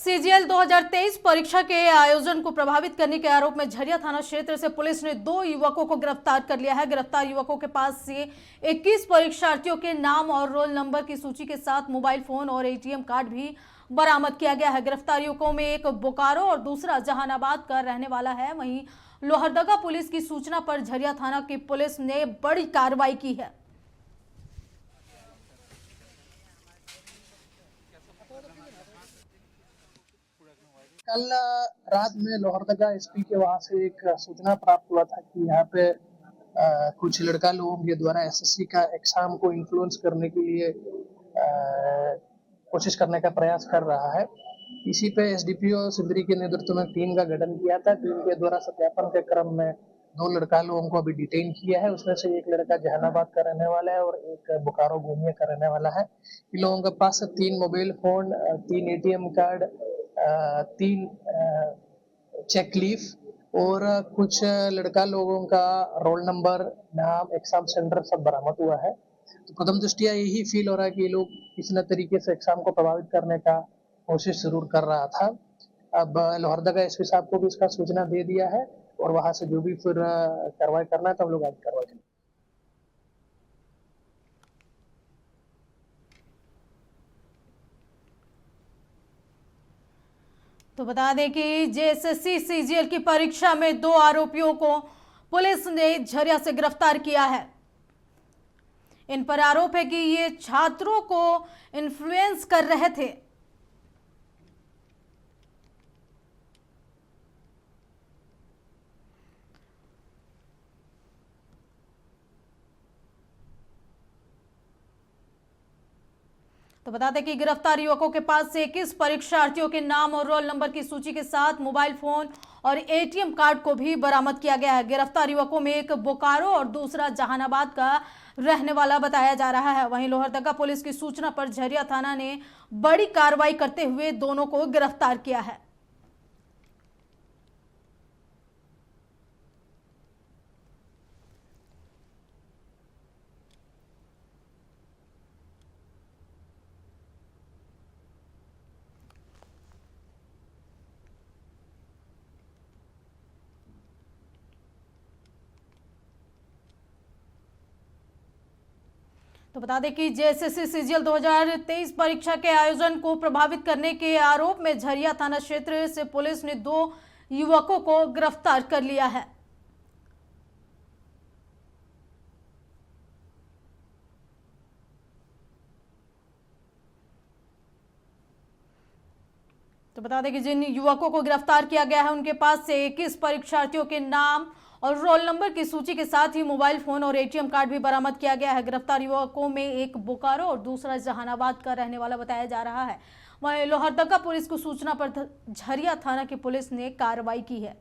CGL 2023 परीक्षा के आयोजन को प्रभावित करने के आरोप में झरिया थाना क्षेत्र से पुलिस ने 2 युवकों को गिरफ्तार कर लिया है। गिरफ्तार युवकों के पास से 21 परीक्षार्थियों के नाम और रोल नंबर की सूची के साथ मोबाइल फोन और एटीएम कार्ड भी बरामद किया गया है। गिरफ्तार युवकों में एक बोकारो और दूसरा जहानाबाद का रहने वाला है। वहीं लोहरदगा पुलिस की सूचना पर झरिया थाना की पुलिस ने बड़ी कार्रवाई की है। कल रात में लोहरदगा एसपी के वहां से एक सूचना प्राप्त हुआ था कि यहाँ पे कुछ लड़का लोगों के द्वारा एसएससी का एग्जाम को इन्फ्लुएंस करने के लिए कोशिश करने का प्रयास कर रहा है। इसी पे एसडीपीओ सिंदरी के नेतृत्व में टीम का गठन किया था। टीम के द्वारा सत्यापन के क्रम में 2 लड़का लोगों को अभी डिटेन किया है। उसमें से एक लड़का जहानाबाद का रहने वाला है और एक बोकारो गोमिया का रहने वाला है। इन लोगों के पास 3 mobile phone, 3 ATM card, 3 cheque leaf और कुछ लड़का लोगों का रोल नंबर, नाम, एग्जाम सेंटर सब बरामद हुआ है। तो प्रथम दृष्टिया यही फील हो रहा है कि ये लोग किसी न तरीके से एग्जाम को प्रभावित करने का कोशिश जरूर कर रहा था। अब लोहरदगा एसपी साहब को भी इसका सूचना दे दिया है और वहां से जो भी फिर कार्रवाई करना है तो हम लोग आगे कार्रवाई करेंगे। तो बता दें कि जेएसएससी सीजीएल की परीक्षा में 2 आरोपियों को पुलिस ने झरिया से गिरफ्तार किया है। इन पर आरोप है कि ये छात्रों को इन्फ्लुएंस कर रहे थे। तो बता दें कि गिरफ्तार युवकों के पास से 21 परीक्षार्थियों के नाम और रोल नंबर की सूची के साथ मोबाइल फोन और एटीएम कार्ड को भी बरामद किया गया है। गिरफ्तार युवकों में एक बोकारो और दूसरा जहानाबाद का रहने वाला बताया जा रहा है। वहीं लोहरदगा पुलिस की सूचना पर झरिया थाना ने बड़ी कार्रवाई करते हुए दोनों को गिरफ्तार किया है। तो बता दें कि जेएसएससी सीजीएल 2023 परीक्षा के आयोजन को प्रभावित करने के आरोप में झरिया थाना क्षेत्र से पुलिस ने 2 युवकों को गिरफ्तार कर लिया है। तो बता दें कि जिन युवकों को गिरफ्तार किया गया है उनके पास से 21 परीक्षार्थियों के नाम और रोल नंबर की सूची के साथ ही मोबाइल फोन और एटीएम कार्ड भी बरामद किया गया है। गिरफ्तार युवकों में एक बोकारो और दूसरा जहानाबाद का रहने वाला बताया जा रहा है। वहीं लोहरदगा पुलिस को सूचना पर झरिया थाना की पुलिस ने कार्रवाई की है।